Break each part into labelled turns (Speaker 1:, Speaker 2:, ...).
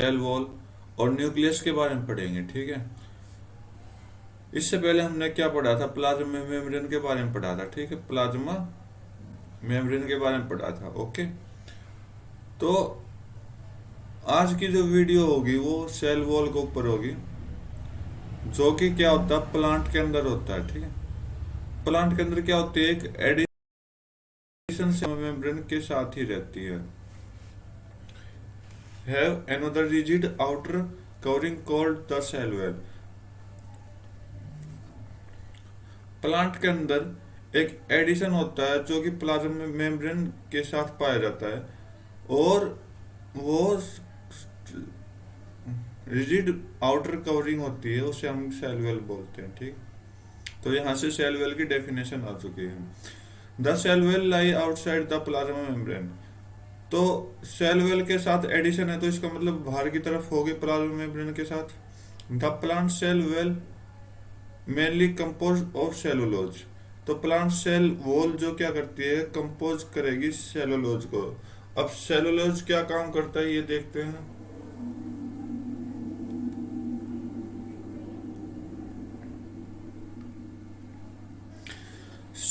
Speaker 1: Cell wall और nucleus के बारे में पढ़ेंगे। ठीक है, इससे पहले हमने क्या पढ़ा था, प्लाज्मा मेम्ब्रेन के बारे में पढ़ा था। ठीक है, प्लाज्मा मेम्ब्रेन के बारे में पढ़ा था। ओके, तो आज की जो वीडियो होगी वो सेल वॉल के ऊपर होगी, जो कि क्या होता है प्लांट के अंदर होता है। ठीक है, प्लांट के अंदर क्या होती है, एक एडिशन से मेम्ब्रेन के साथ ही रहती है। Have another rigid outer covering called the cell wall। Plant के अंदर एक एडिशन होता है जो कि प्लाज्मा मेम्ब्रेन के साथ पाया जाता है, और वो रिजिड आउटर कवरिंग होती है, उसे हम सेल वेल बोलते हैं। ठीक, तो यहाँ से सेल वेल की डेफिनेशन आ चुकी है। The cell wall lie outside the plasma membrane. तो सेल वेल के साथ एडिशन है, तो इसका मतलब बाहर की तरफ होगी प्लाज्मा मेम्ब्रेन के साथ। The plant cell wall mainly compose of cellulose. तो प्लांट सेल वॉल जो क्या करती है, कंपोज करेगी सेलुलोज को। अब सेलुलोज क्या काम करता है ये देखते हैं।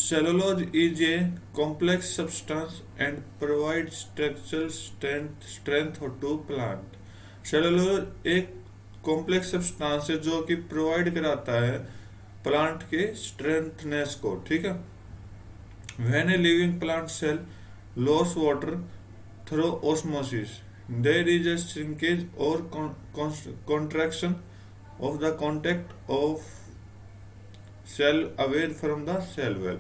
Speaker 1: Cellulose is a complex substance and provides structural strength to plant। Cellulose एक कॉम्प्लेक्स सब्सटेंस है जो कि प्रोवाइड कराता है प्लांट के स्ट्रेंथनेस को। ठीक है, when a living plant cell loss water through osmosis, there is a shrinkage or contraction of the contact of cell away from the cell wall।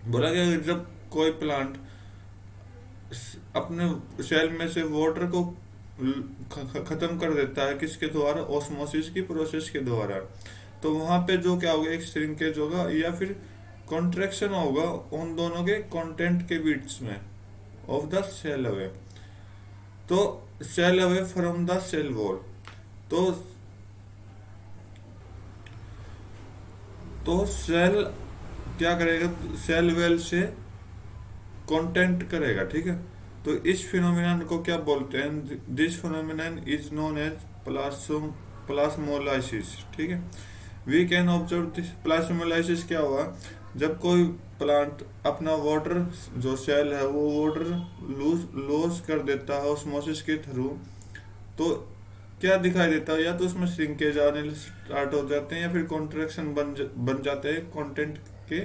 Speaker 1: बोला गया कि जब कोई प्लांट अपने सेल में से वाटर को खत्म कर देता है, किसके द्वारा, ऑस्मोसिस की प्रोसेस के द्वारा, तो वहां पे जो क्या होगा, एक श्रिंकेज होगा या फिर कॉन्ट्रैक्शन होगा उन दोनों के कंटेंट के बीच में ऑफ द सेल अवे। तो cell away from the cell wall. तो सेल क्या करेगा, सेल वेल से कंटेंट करेगा। ठीक है, तो इस फिनोमिनन को क्या बोलते हैं, this phenomenon is known as plasmolysis. ठीक है, we can observe this plasmolysis. क्या हुआ, जब कोई प्लांट अपना वाटर जो सेल है वो वाटर लूज कर देता है ऑस्मोसिस के थ्रू, तो क्या दिखाई देता है, या तो उसमें श्रिंकेज आने स्टार्ट हो जाते हैं या फिर कॉन्ट्रैक्शन बन जाते हैं कंटेंट के,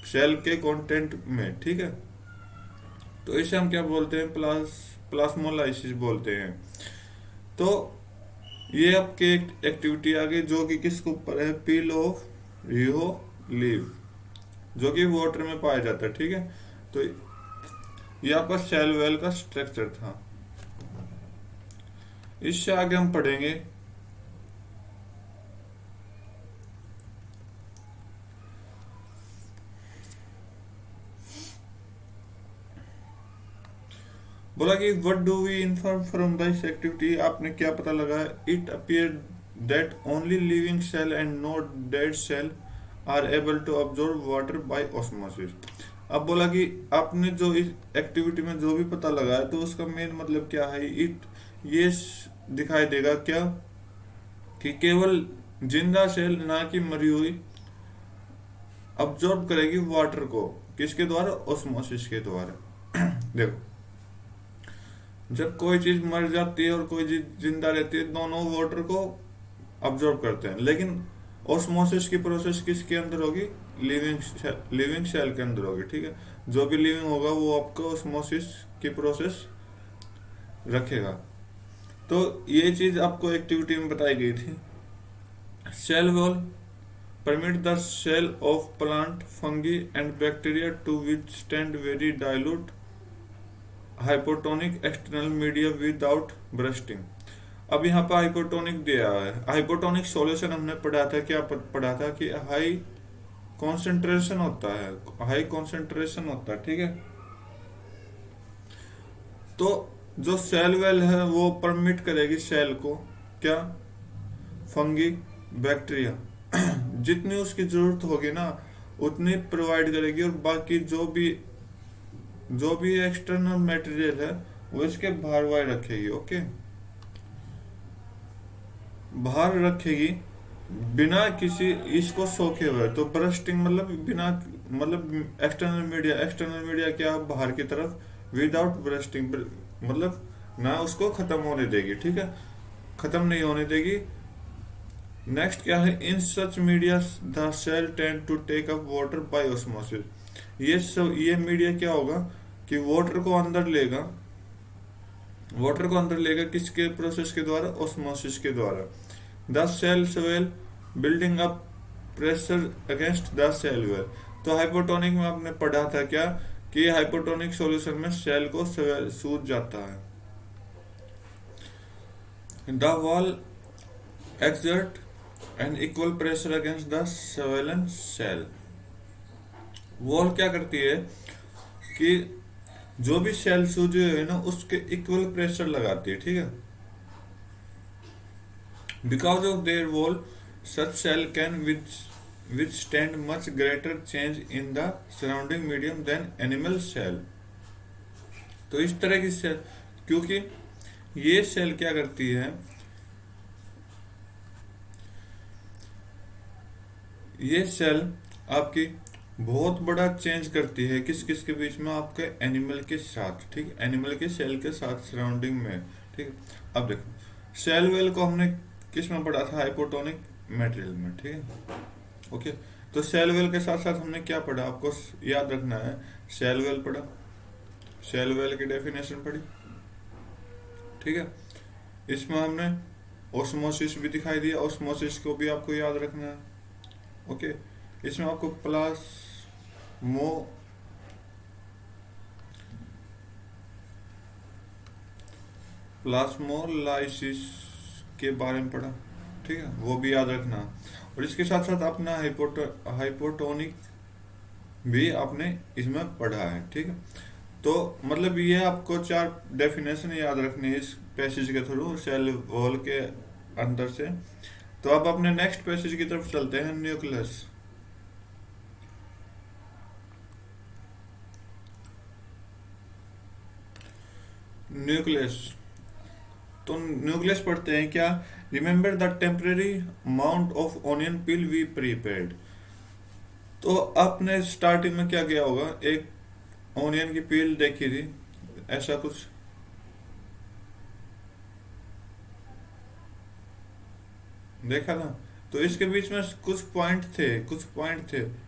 Speaker 1: सेल के कंटेंट में। ठीक है, तो इसे हम क्या बोलते हैं, प्लास्मोलाइसिस बोलते हैं। तो ये आपके एक एक्टिविटी आ गई जो कि किसके ऊपर है, पील ऑफ रियो लीव, जो कि वाटर में पाया जाता है। ठीक है, तो ये आपका सेल वेल का स्ट्रक्चर था। इससे आगे हम पढ़ेंगे बोला कि what do we inform from this activity. आपने क्या पता लगा, it appear that only living cell and not dead cell are able to absorb water by osmosis. अब बोला कि आपने जो इस एक्टिविटी में जो भी पता लगा है, तो उसका मेन मतलब क्या है, ये दिखाई देगा क्या, कि केवल जिंदा सेल, ना कि मरी हुई, अब्जॉर्ब करेगी वाटर को, किसके द्वारा, ऑस्मोसिस के द्वारा। देखो, जब कोई चीज मर जाती है और कोई चीज जिंदा रहती है, दोनों वाटर को अब्जॉर्ब करते हैं, लेकिन ऑस्मोसिस की प्रोसेस किसके अंदर होगी, लिविंग सेल के अंदर होगी। ठीक है, जो भी लिविंग होगा वो आपको ऑस्मोसिस की प्रोसेस रखेगा। तो ये चीज आपको एक्टिविटी में बताई गई थी। Cell wall permit the cell of plant, fungi and bacteria to withstand very dilute hypotonic external media without bursting। अब यहाँ पर हाइपोटोनिक दिया है। हाइपोटोनिक सॉल्यूशन हमने पढ़ा था, क्या पढ़ा था कि हाई कॉन्सेंट्रेशन होता है, हाई कॉन्सेंट्रेशन होता है। ठीक है, तो जो सेल वेल है वो परमिट करेगी सेल को, क्या, फंगी, बैक्टीरिया, जितनी उसकी जरूरत होगी ना उतनी प्रोवाइड करेगी, और बाकी जो भी एक्सटर्नल मटेरियल है वो इसके बाहर बाहर रखेगी। ओके, बाहर रखेगी बिना किसी इसको सोखे हुए। तो ब्रस्टिंग मतलब बिना, मतलब एक्सटर्नल मीडिया क्या, बाहर की तरफ, विदाउट ब्रस्टिंग मतलब ना उसको खत्म होने देगी, ठीक है, खत्म नहीं होने देगी। नेक्स्ट क्या है, in such media the cell tend to take up water by osmosis. ये मीडिया क्या होगा कि वाटर को अंदर लेगा किसके प्रोसेस के द्वारा, ऑस्मोसिस के द्वारा। The cell swell building up pressure against the cell wall. तो हाइपोटोनिक में आपने पढ़ा था क्या कि हाइपोटोनिक सॉल्यूशन में सेल को सूज जाता है। The wall exert an equal pressure against the swollen cell। Wall क्या करती है कि जो भी सेल सूजे हुए है ना उसके इक्वल प्रेशर लगाती है, ठीक है। Because of their wall such cell can withstand much greater change in the surrounding medium than animal cell। तो इस तरह की सेल, क्योंकि ये सेल क्या करती है, ये सेल आपकी बहुत बड़ा चेंज करती है किस किस के बीच में, आपके एनिमल के साथ, ठीक, एनिमल के सेल के साथ सराउंडिंग में, ठीक है। अब देखो सेल वेल को हमने किस में पढ़ा था, हाइपोटोनिक मटेरियल में, ठीक है, ओके। तो सेल वेल के साथ साथ हमने क्या पढ़ा, आपको याद रखना है, सेल वेल पढ़ा, सेल वेल की डेफिनेशन पढ़ी, ठीक है। इसमें हमने ऑस्मोसिस भी दिखाई दिया, ऑस्मोसिस को भी आपको याद रखना है, ओके। इसमें आपको प्लास्मोलाइसिस के बारे में पढ़ा, ठीक है, वो भी याद रखना। और इसके साथ साथ अपना हाइपोटोनिक भी आपने इसमें पढ़ा है, ठीक है। तो मतलब ये आपको 4 डेफिनेशन याद रखनी है इस पैसेज के थ्रू, सेल वॉल के अंदर से। तो अब अपने नेक्स्ट पैसेज की तरफ चलते हैं, न्यूक्लियस। न्यूक्लियस, तो न्यूक्लियस पढ़ते हैं क्या, remember the temporary mount of onion peel we prepared. तो आपने स्टार्टिंग में क्या किया होगा, एक ऑनियन की पील देखी थी, ऐसा कुछ देखा था। तो इसके बीच में कुछ पॉइंट थे,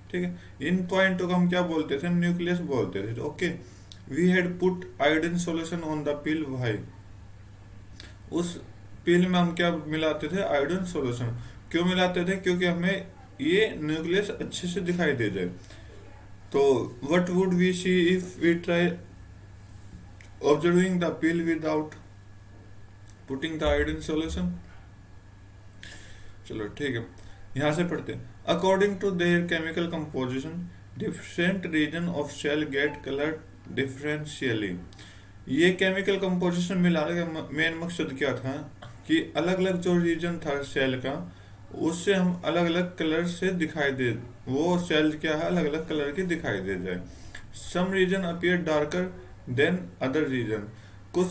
Speaker 1: ठीक है। इन पॉइंटों को हम क्या बोलते थे, न्यूक्लियस बोलते थे, okay. We had put iodine solution on the peel, भाई उस पिल में हम क्या मिलाते थे, आयोडीन सॉल्यूशन। क्यों मिलाते थे, क्योंकि हमें ये न्यूक्लियस अच्छे से दिखाई दे जाए। तो what would we see if we try observing the peel without putting the iodine solution. चलो ठीक है, यहां से पढ़ते हैं। According to their chemical composition different region of cell get colour differentially. ये केमिकल कंपोजिशन मिलाने का मेन मकसद क्या था कि अलग अलग जो रीजन था सेल का, उससे हम अलग अलग कलर से दिखाई दे, वो सेल क्या है अलग अलग कलर की दिखाई दे जाए। Some region appear darker than other region. कुछ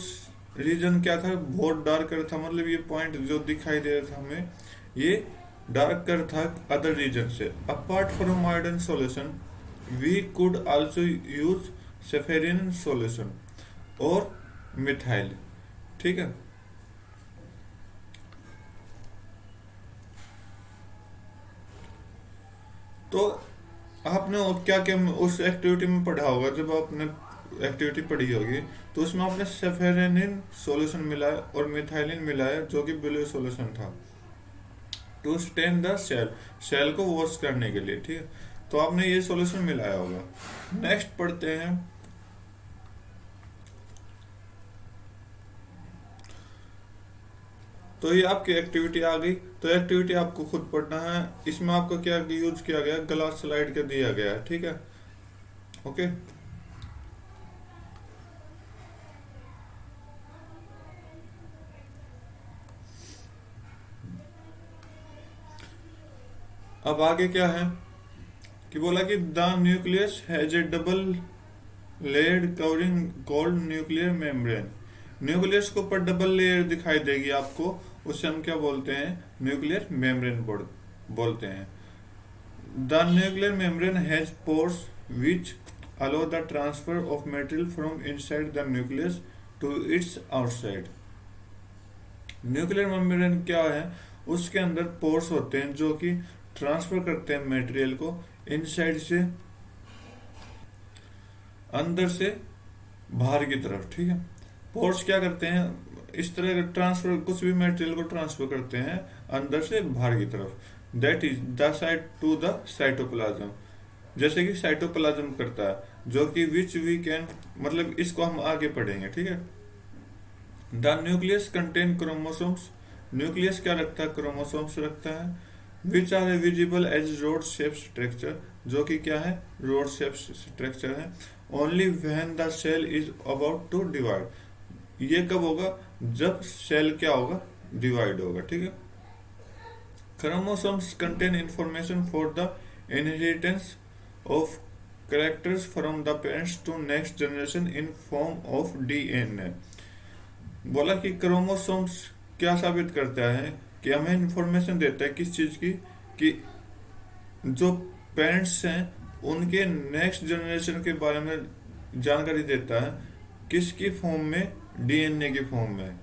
Speaker 1: रीजन क्या था, बहुत डार्कर था, मतलब ये पॉइंट जो दिखाई दे रहा था हमें ये डार्कर था अदर रीजन से। Apart from iodine solution we could also use safranin solution और मिथाइल, ठीक है। तो आपने क्या क्या उस एक्टिविटी में पढ़ा होगा, जब आपने एक्टिविटी पढ़ी होगी तो उसमें आपने सेफेरिन सॉल्यूशन मिलाया और मिथाइलिन मिलाया जो कि ब्लू सॉल्यूशन था, टू स्टेन द सेल को वॉश करने के लिए, ठीक है। तो आपने ये सॉल्यूशन मिलाया होगा। नेक्स्ट पढ़ते हैं, तो ये आपकी एक्टिविटी आ गई। तो एक्टिविटी आपको खुद पढ़ना है, इसमें आपको क्या यूज किया गया, ग्लास स्लाइड का दिया गया है, ठीक है, ओके। अब आगे क्या है कि बोला कि the nucleus has A double layered covering called nuclear membrane. Nucleus के ऊपर डबल लेयर दिखाई देगी आपको उससे हम क्या बोलते हैं, न्यूक्लियर मेम्ब्रेन बोलते हैं। The nuclear membrane has pores which allow the transfer of material from inside the nucleus to its outside। Nuclear membrane क्या है, उसके अंदर पोर्स होते हैं जो कि ट्रांसफर करते हैं मटेरियल को इनसाइड से अंदर से बाहर की तरफ, ठीक है। पोर्स क्या करते हैं, इस तरह का ट्रांसफर, कुछ भी मटेरियल को ट्रांसफर करते हैं अंदर से बाहर की तरफ। That is the side to the cytoplasm, जैसे कि साइटोप्लाज्म करता है, जो कि विच वी कैन, मतलब इसको हम आगे पढ़ेंगे, ठीक है। The nucleus contain chromosomes, nucleus क्या रखता है, क्रोमोसोम्स रखता है। Which are visible as rod shape structure, जो कि क्या है, रोड शेप स्ट्रक्चर है। Only when the cell is about to divide, ये कब होगा, जब सेल क्या होगा, डिवाइड होगा, ठीक है। Chromosomes contain information for the inheritance of characters from the parents to next generation in form of DNA. बोला कि क्रोमोसोम्स क्या साबित करता है, कि हमें इंफॉर्मेशन देता है किस चीज की, कि जो पेरेंट्स हैं उनके नेक्स्ट जनरेशन के बारे में जानकारी देता है, किसकी फॉर्म में, डीएनए की फॉर्म में।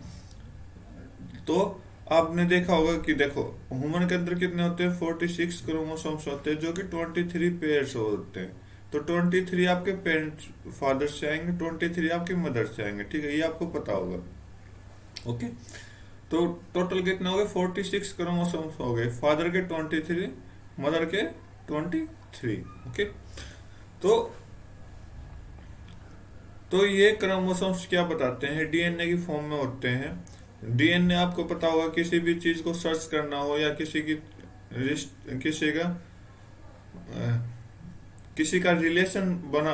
Speaker 1: तो आपने देखा होगा कि देखो ह्यूमन के अंदर कितने होते हैं, 46 क्रोमोसोम्स होते हैं, जो कि 23 पेयर्स होते हैं। तो 23 आपके पेरेंट्स, फादर से आएंगे, 23 आपके मदर से आएंगे, ठीक है, ये आपको पता होगा। ओके, तो टोटल कितने हो गए, 46 क्रोमोसोम्स हो गए, फादर के 23, मदर के 23। ओके, तो ये क्रोमोसोम्स क्या बताते हैं, डीएनए की फॉर्म में होते हैं। डीएनए आपको पता होगा, किसी भी चीज को सर्च करना हो या किसी का रिलेशन बना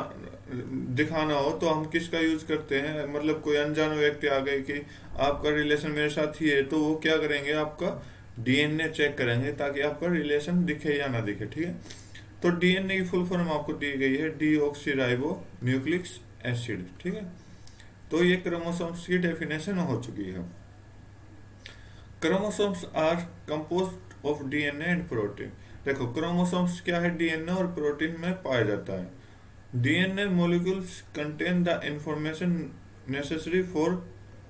Speaker 1: दिखाना हो, तो हम किसका यूज करते हैं, मतलब कोई अनजान व्यक्ति आ गए कि आपका रिलेशन मेरे साथ ही है, तो वो क्या करेंगे, आपका डीएनए चेक करेंगे ताकि आपका रिलेशन दिखे या ना दिखे, ठीक है। तो डीएनए की फुल फॉर्म आपको दी गई है, डीऑक्सीराइबो न्यूक्लिक एसिड, ठीक है। तो ये क्रोमोसोम्स की डेफिनेशन हो चुकी है। Chromosomes are composed of DNA and protein. देखो क्रोमोसोम्स क्या है, डीएनए और प्रोटीन में पाया जाता है। DNA molecules contain the information necessary for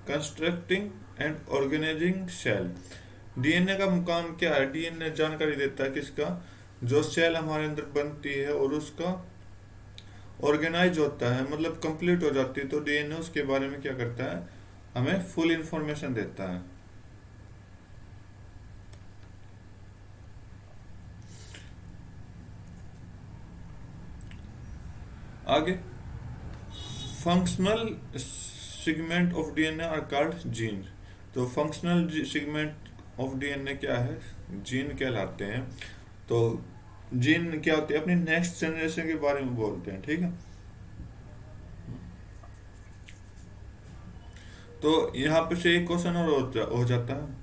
Speaker 1: constructing and organising cell. DNA का काम क्या है, डीएनए जानकारी देता है किसका, जो सेल हमारे अंदर बनती है और उसका ऑर्गेनाइज होता है, मतलब कंप्लीट हो जाती है, तो डीएनए उसके बारे में क्या करता है, हमें फुल इंफॉर्मेशन देता है। आगे, functional segment of DNA are called gene. तो फंक्शनल सेगमेंट ऑफ डीएनए क्या है, जीन कहलाते हैं। तो जीन क्या होते हैं, अपनी नेक्स्ट जनरेशन के बारे में बोलते हैं, ठीक है। तो यहाँ पे से एक क्वेश्चन और हो जाता है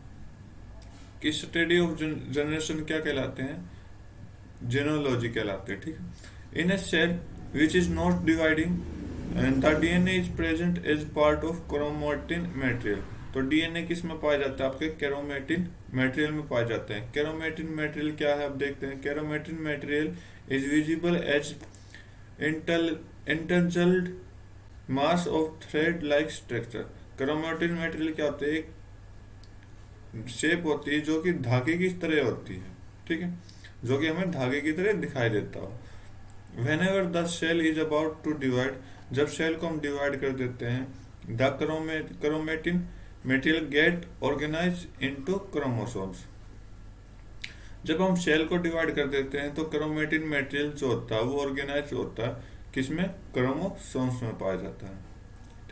Speaker 1: कि स्टडी ऑफ जनरेशन क्या कहलाते हैं, जेनोलॉजी कहलाते हैं, ठीक है। इन ए cell which is not dividing and the DNA is present as part of chromatin material। तो डीएनए किस में पाया जाता है, आपके कैरोमेटिन मटेरियल में पाया जाता है। कैरोमेटिन मटेरियल क्या है, अब देखते हैं। Chromatin material is visible as entangled mass of thread like structure. Chromatin material क्या होता है, एक शेप होती है जो कि धागे की तरह होती है, ठीक है, जो कि हमें धागे की तरह दिखाई देता हो। Whenever the cell is about to divide, जब सेल को हम डिवाइड कर देते हैं, the chromatin material get organized into chromosomes। जब हम सेल को डिवाइड कर देते हैं तो क्रोमेटिन मटेरियल जो होता है वो ऑर्गेनाइज होता है किसमें, क्रोमोसोम्स में पाया जाता है,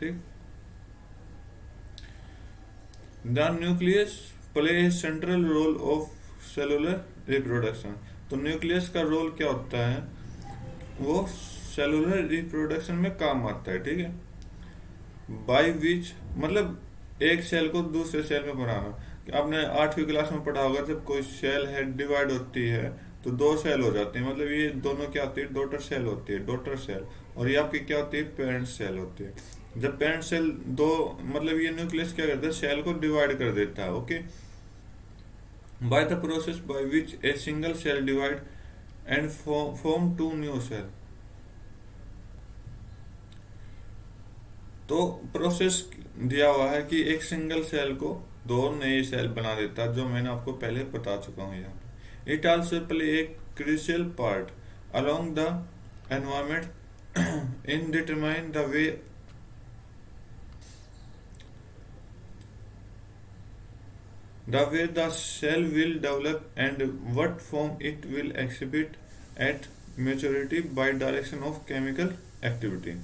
Speaker 1: ठीक। The nucleus play a central role of cellular reproduction. तो न्यूक्लियस का रोल क्या होता है, वो सेलुलर रिप्रोडक्शन में काम आता है, ठीक है। बाय विच, मतलब एक सेल को दूसरे सेल में बनाना। आपने 8वीं क्लास में पढ़ा होगा, जब कोई सेल है डिवाइड होती है तो 2 सेल हो जाती है, मतलब ये दोनों क्या होती है, डॉटर सेल होती है, डॉटर सेल, और ये आपकी क्या होती है, पेरेंट सेल होती है। जब पेरेंट सेल दो, मतलब ये न्यूक्लियस क्या करता है, सेल को डिवाइड कर देता है, okay. by the process by which a single cell divide and form two new cell। तो प्रोसेस दिया हुआ है कि एक सिंगल सेल को दो नए सेल बना देता है, जो मैंने आपको पहले बता चुका हूँ यहाँ पे। It also play a crucial part along the environment in determine the way the cell will develop and what form it will exhibit at maturity by direction of chemical activity।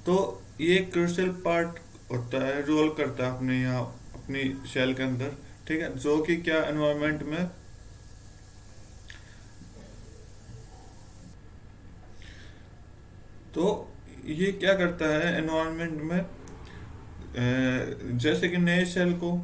Speaker 1: तो ये क्रूशियल पार्ट होता है, role करता है अपने यहाँ अपनी cell के अंदर, ठीक है, जो कि क्या एनवायरनमेंट में तो ये क्या करता है एनवायरनमेंट में, जैसे कि नए सेल को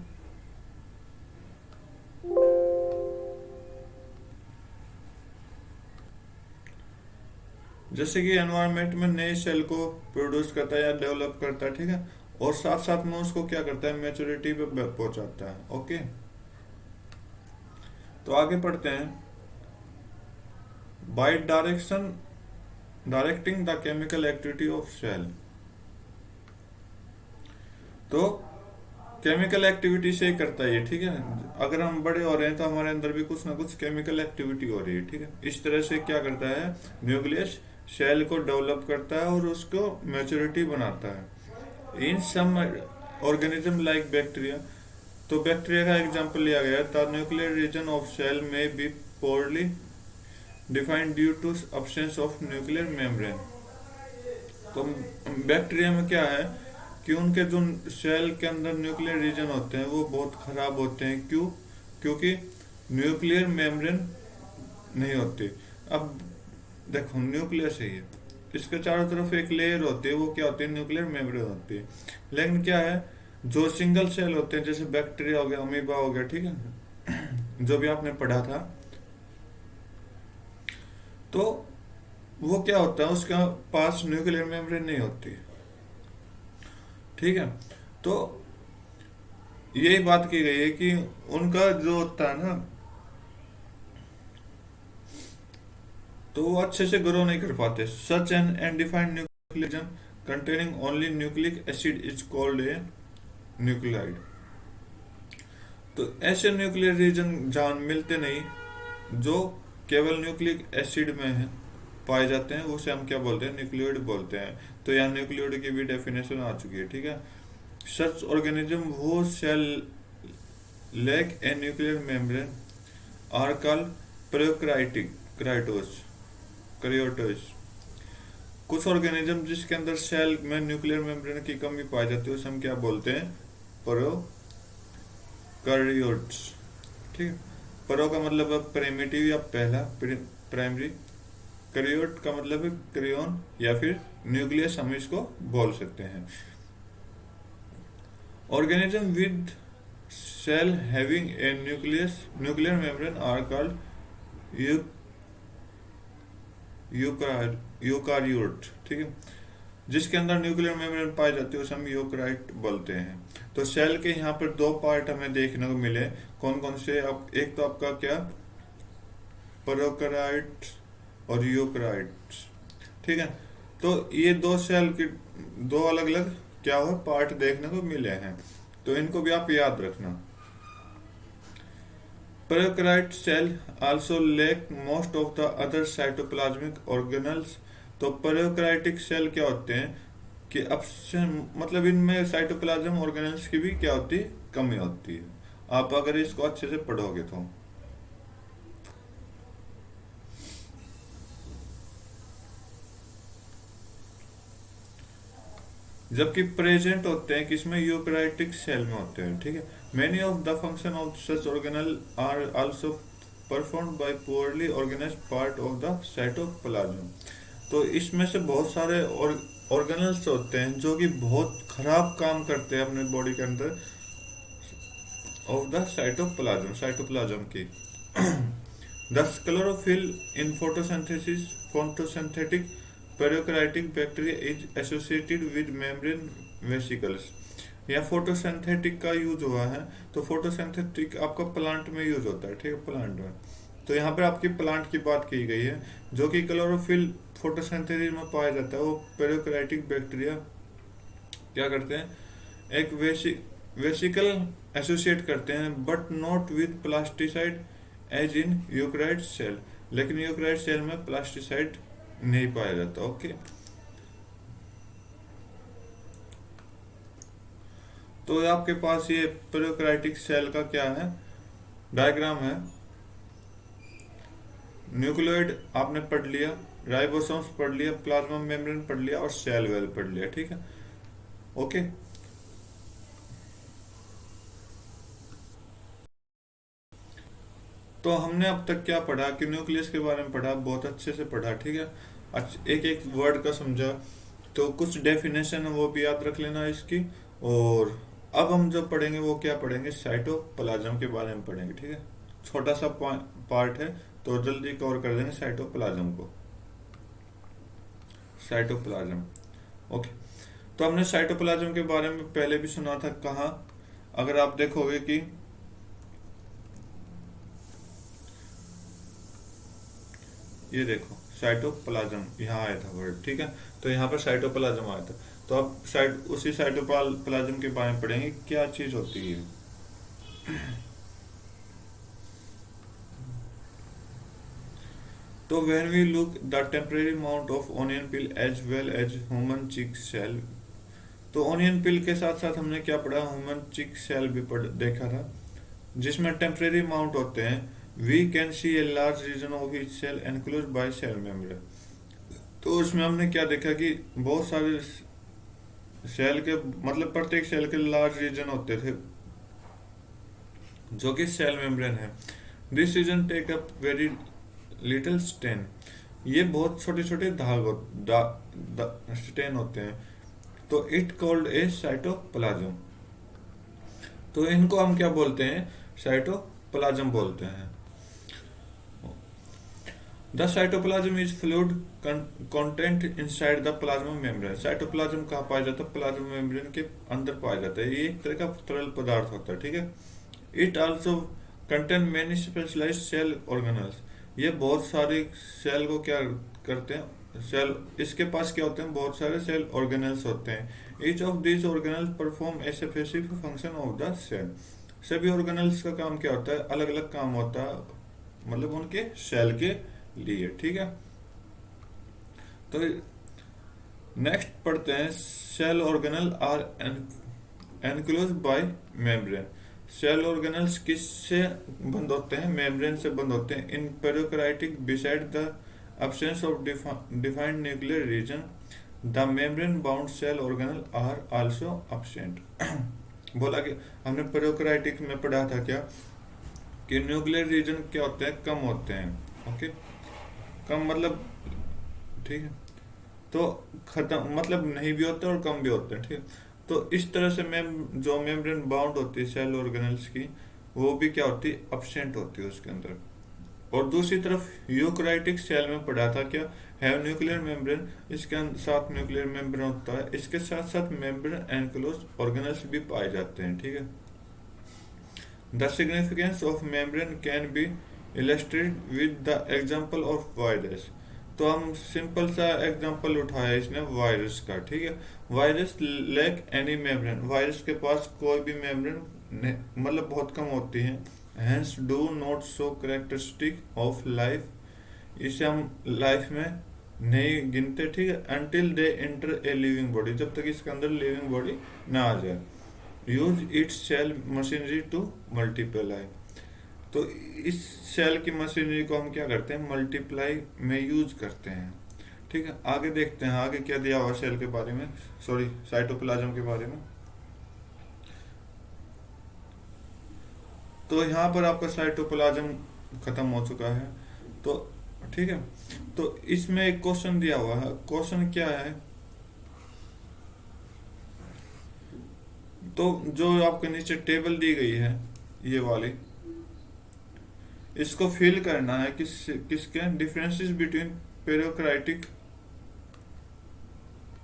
Speaker 1: जैसे कि एनवायरनमेंट में नए सेल को प्रोड्यूस करता है या डेवलप करता है, ठीक है, और साथ साथ में उसको क्या करता है मैच्योरिटी पे पहुंचाता है। ओके, तो आगे पढ़ते हैं। By directing the chemical activity of cell. तो केमिकल एक्टिविटी से ही करता है ये, ठीक है। अगर हम बड़े हो रहे हैं तो हमारे अंदर भी कुछ ना कुछ केमिकल एक्टिविटी हो रही है, ठीक है। इस तरह से क्या करता है न्यूक्लियस सेल को डेवलप करता है और उसको मैच्योरिटी बनाता है। In some organism like bacteria, तो बैक्टीरिया का एग्जांपल लिया गया है। The nuclear region of cell में be poorly defined due to absence of nuclear membrane. तो बैक्टीरिया में क्या है कि उनके जो सेल के अंदर न्यूक्लियर रीजन होते हैं वो बहुत खराब होते हैं। क्यों? क्योंकि न्यूक्लियर मेम्ब्रेन नहीं होती। अब देखो न्यूक्लियस है ये, इसके चारों तरफ एक लेयर होती है, वो क्या होती है न्यूक्लियर मेम्ब्रेन होती है। लेकिन क्या है जो सिंगल सेल होते हैं जैसे बैक्टीरिया हो गया, अमीबा हो गया, ठीक है, जो भी आपने पढ़ा था, तो वो क्या होता है उसका पास न्यूक्लियर मेम्ब्रेन नहीं होती, ठीक है। तो यही बात की गई है कि उनका जो होता है ना तो वो अच्छे से ग्रो नहीं कर पाते। Such an undefined nucleon containing only nucleic acid is called a nuclide. तो ऐसे न्यूक्लियर रीजन जहां मिलते नहीं जो केवल न्यूक्लिक एसिड में है पाए जाते हैं, उसे हम क्या बोलते हैं न्यूक्लियोइड बोलते हैं। तो यहाँ न्यूक्लियोइड की भी डेफिनेशन आ चुकी है, ठीक है। सच ऑर्गेनिज्म वो cell lack a nuclear membrane are called prokaryotic karyotes. कुछ ऑर्गेनिज्म जिसके अंदर सेल में न्यूक्लियर मेम्ब्रेन की कमी पाई जाती है उसे हम क्या बोलते हैं प्रोकैरियोट्स, ठीक है। प्रो का मतलब है प्रिमिटिव या पहला प्राइमरी, क्रियोट का मतलब है क्रियोन या फिर न्यूक्लियस, हम इसको बोल सकते हैं। Organism with cell having a nuclear membrane are called eukaryote, ठीक है। जिसके अंदर न्यूक्लियर मेम्ब्रेन पाई जाती है उसे हम यूकारियोट बोलते हैं। तो सेल के यहाँ पर दो पार्ट हमें देखने को मिले, कौन कौन से? अब एक तो आपका क्या प्रोकैरियोट और यूकारियोट, ठीक है। तो ये दो सेल के दो अलग अलग क्या हुआ पार्ट देखने को मिले हैं, तो इनको भी आप याद रखना। Prokaryote cell also lack most of the other cytoplasmic organelles. तो प्रोकैरियोटिक सेल क्या होते हैं कि अब मतलब इनमें साइटोप्लाज्म ऑर्गेनल्स की भी क्या होती है कमी होती है। आप अगर इसको अच्छे से पढ़ोगे तो जबकि प्रेजेंट होते हैं किसमें यूकैरियोटिक सेल में होते हैं, ठीक है। Many of the function of such organelle are also performed by poorly organised part of the cytoplasm. तो इसमें से बहुत सारे ऑर्गेनल्स होते हैं जो कि बहुत खराब काम करते हैं अपने बॉडी के अंदर ऑफ द साइटोप्लाज्म की। The chlorophyll in photosynthetic prokaryotic bacteria is associated with membrane vesicles. या फोटोसिंथेटिक का यूज हुआ है। तो फोटोसिंथेटिक आपका प्लांट में यूज होता है, ठीक है, प्लांट में। तो यहाँ पर आपकी प्लांट की बात की गई है, जो कि क्लोरोफिल फोटोसिंथेसिस में पाया जाता है। वो पेरियोक्राइटिक बैक्टीरिया क्या करते हैं, एक वेसिकल एसोसिएट करते हैं, but not with plastids as in eukaryote cell. लेकिन यूकराइट सेल में प्लास्टिसाइड नहीं पाया जाता। ओके, तो आपके पास ये प्रोकैरियोटिक सेल का क्या है, डायग्राम है। न्यूक्लियोइड आपने पढ़ लिया, राइबोसोम्स पढ़ लिया, प्लाज्मा मेम्ब्रेन पढ़ लिया और सेल वेल पढ़ लिया, ठीक है। ओके, तो हमने अब तक क्या पढ़ा कि न्यूक्लियस के बारे में पढ़ा, बहुत अच्छे से पढ़ा, ठीक है। एक एक वर्ड का समझा, तो कुछ डेफिनेशन है वो भी याद रख लेना इसकी। और अब हम जो पढ़ेंगे वो क्या पढ़ेंगे, साइटोप्लाज्म के बारे में पढ़ेंगे, ठीक है। छोटा सा पार्ट है, तो जल्दी कवर कर देंगे साइटोप्लाज्म को। Cytoplasm, okay. तो हमने साइटोप्लाज्म के बारे में पहले भी सुना था, कहाँ, अगर आप देखोगे कि ये देखो साइटोप्लाज्म यहाँ आया था वर्ड, ठीक है। तो यहाँ पर साइटोप्लाज्म आया था। तो अब उसी साइटोप्लाज्म के बारे में पढ़ेंगे, क्या चीज होती है। तो when we look the temporary amount of onion peel as well as human cheek cell, तो ऑनियन पिल के साथ साथ हमने क्या पढ़ा, ह्यूमन चिक सेल भी देखा था, जिसमें टेम्परेरी अमाउंट होते हैं। We can see a large region of each cell enclose by cell membrane. तो उसमें हमने क्या देखा कि बहुत सारे सेल के, मतलब प्रत्येक सेल के लार्ज रीजन होते थे, जो कि सेल मेम्ब्रेन है। This region take up very little stain. ये बहुत छोटे छोटे स्टेन होते हैं। तो इट कॉल्ड ए साइटोप्लाज्म। तो इनको हम क्या बोलते हैं, साइटोप्लाज्म बोलते हैं। The cytoplasm is fluid content inside the plasma membrane. Cytoplasm कहाँ पाया जाता है, प्लाज्मा मेम्ब्रेन के अंदर पाया जाता है। ये एक तरह का तरल पदार्थ होता है, ठीक है। It also contain many specialised cell organelles. ये बहुत सारे सेल को क्या करते हैं, सेल, इसके पास क्या होते हैं, बहुत सारे सेल ऑर्गेनल्स होते हैं। Each of these organelles perform a specific function of the cell. सभी ऑर्गेनल्स का काम क्या होता है, अलग अलग काम होता है, मतलब उनके सेल के लिए, ठीक है। तो नेक्स्ट पढ़ते हैं, cell organelle are enclose by membrane. Cell organelles किससे बंद होते हैं, मेम्ब्रेन से बंद होते हैं। In prokaryotic beside the absence of defined nuclear region, the membrane bound cell organelle are also absent। बोला कि हमने पेरियोक्राइटिक में पढ़ा था क्या, कि न्यूक्लियर रीजन क्या होते हैं, कम होते हैं। ओके, कम मतलब, ठीक है, तो खत्म मतलब नहीं भी होते और कम भी होते हैं, ठीक है। तो इस तरह से जो मेम्ब्रेन बाउंड होती है सेल ऑर्गेनल्स की, वो भी क्या होती है, अब्सेंट होती है उसके अंदर। और दूसरी तरफ यूकराइटिक सेल में पढ़ा था क्या, हैव न्यूक्लियर मेम्ब्रेन, इसके साथ न्यूक्लियर मेम्ब्रेन होता है, इसके साथ साथ मेम्ब्रेन एनक्लोज ऑर्गेनल्स भी पाए जाते हैं, ठीक है। The significance of membrane can be illustrated with the example of virus. तो हम सिंपल सा एग्जांपल उठाया इसने वायरस का, ठीक है। Virus lack any membrane, virus के पास कोई भी मेम्ब्रेन मतलब बहुत कम होती है। Hence do not show characteristic of life, इसे हम लाइफ में नहीं गिनते, ठीक है। Until they enter a living body, जब तक इसके अंदर लिविंग बॉडी ना आ जाए। Use its cell machinery to multiply. तो इस सेल की मशीनरी को हम क्या करते हैं, मल्टीप्लाई में यूज करते हैं, ठीक है। आगे देखते हैं आगे क्या दिया हुआ सेल के बारे में, सॉरी साइटोप्लाज्म के बारे में। तो यहाँ पर आपका साइटोप्लाज्म खत्म हो चुका है, तो ठीक है। तो इसमें एक क्वेश्चन दिया हुआ है, क्वेश्चन क्या है, तो जो आपके नीचे टेबल दी गई है ये वाली, इसको फिल करना है किसके डिफरेंसेस बिटवीन पेरियोक्राइटिक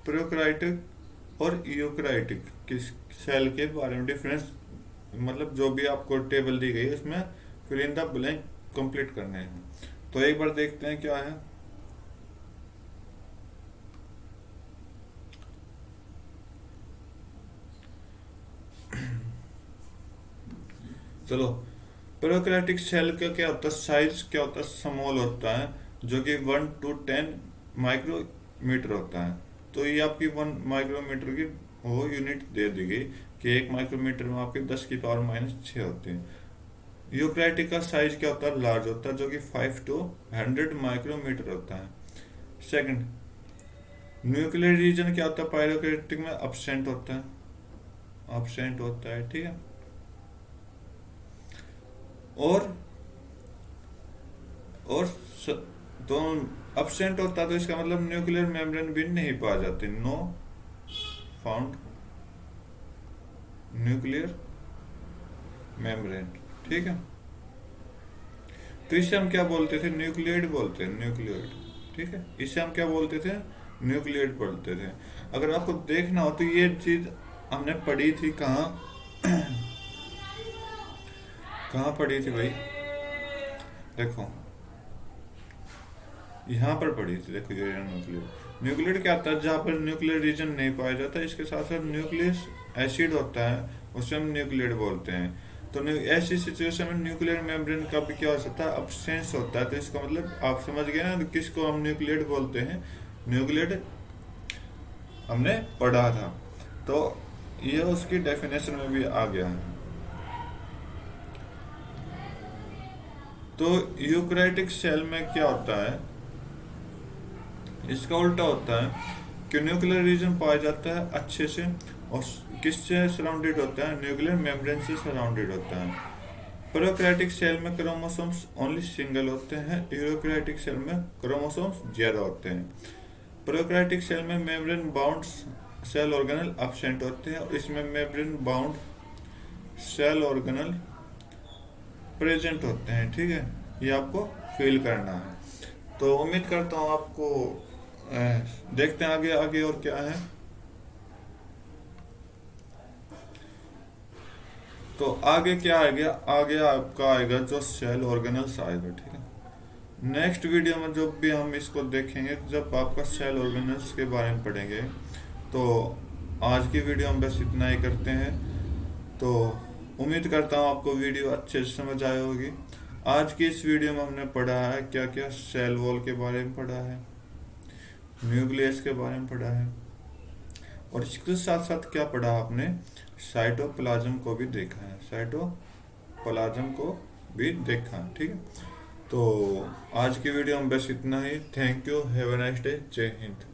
Speaker 1: पेरियोक्राइटिक और यूक्राइटिक किस सेल के बारे में डिफरेंस, मतलब जो भी आपको टेबल दी गई है उसमें fill in the blank complete करने हैं। तो एक बार देखते हैं क्या है। चलो, प्रोकैरियोटिक सेल का क्या होता है, साइज क्या होता है, स्मॉल होता है, जो कि 1 to 10 माइक्रोमीटर होता है। तो ये आपकी 1 माइक्रोमीटर की वो यूनिट दे दी गई कि 1 माइक्रोमीटर में आपके 10⁻⁻6 होते हैं। यूकैरियोटिक का साइज क्या होता है, लार्ज होता है, जो कि 5 to 100 माइक्रोमीटर होता है। सेकंड, न्यूक्लियर रीजन क्या होता है, प्रोकैरियोटिक में अब्सेंट होता है, अब्सेंट होता है, ठीक है। और और स, तो अब्सेंट होता है तो इसका मतलब न्यूक्लियर मेम्ब्रेन भी नहीं पाए जाते, नो फाउंड न्यूक्लियर मेम्ब्रेन, ठीक है। तो इसे हम क्या बोलते थे, न्यूक्लियड बोलते हैं, न्यूक्लियड, ठीक है। इसे हम क्या बोलते थे, न्यूक्लियड बोलते थे। अगर आपको देखना हो तो ये चीज हमने पढ़ी थी कहाँ, कहाँ पढ़ी थी भाई, देखो यहाँ पर पढ़ी थी, देखो ये न्यूक्लियर, न्यूक्लियर क्या होता है, जहाँ पर न्यूक्लियर रीजन नहीं पाया जाता, इसके साथ साथ न्यूक्लियस एसिड होता है, उसे हम न्यूक्लियर बोलते हैं। तो ऐसी सिचुएशन में न्यूक्लियर मेम्ब्रेन का भी क्या हो सकता है, अब्सेंस होता है। तो इसका मतलब आप समझ गए ना किसको हम न्यूक्लियर बोलते हैं, न्यूक्लियर हमने पढ़ा था। तो ये उसकी डेफिनेशन में भी आ गया है। तो यूकैरियोटिक सेल में क्या होता है, इसका उल्टा होता है कि न्यूक्लियर रीजन पाया जाता है अच्छे से, और किससे सराउंडेड होता है, न्यूक्लियर मेम्ब्रेन से सराउंडेड होता है। प्रोकैरियोटिक सेल में क्रोमोसोम्स ओनली सिंगल होते हैं, यूकैरियोटिक सेल में क्रोमोसोम्स ज्यादा होते हैं। प्रोकैरियोटिक सेल में membrane bound cell organelle absent होते हैं, और इसमें membrane bound cell organelle present होते हैं, ठीक है। ये आपको फील करना है। तो उम्मीद करता हूँ आपको, देखते हैं आगे आगे और क्या है। तो आगे क्या आएगा, आगे आपका आएगा जो सेल ऑर्गेनल्स आएगा, ठीक है। नेक्स्ट वीडियो में जब भी हम इसको देखेंगे, जब आपका सेल ऑर्गेनल्स के बारे में पढ़ेंगे। तो आज की वीडियो हम बस इतना ही करते हैं। तो उम्मीद करता हूँ आपको वीडियो अच्छे से समझ आई होगी। आज की इस वीडियो में हमने पढ़ा है क्या क्या, सेल वॉल के बारे में पढ़ा है, न्यूक्लियस के बारे में पढ़ा है, और इसके साथ साथ क्या पढ़ा आपने, साइटोप्लाज्म को भी देखा है, साइटोप्लाज्म को भी देखा, ठीक है। तो आज की वीडियो में बस इतना ही। Thank you, have a nice day, जय हिंद।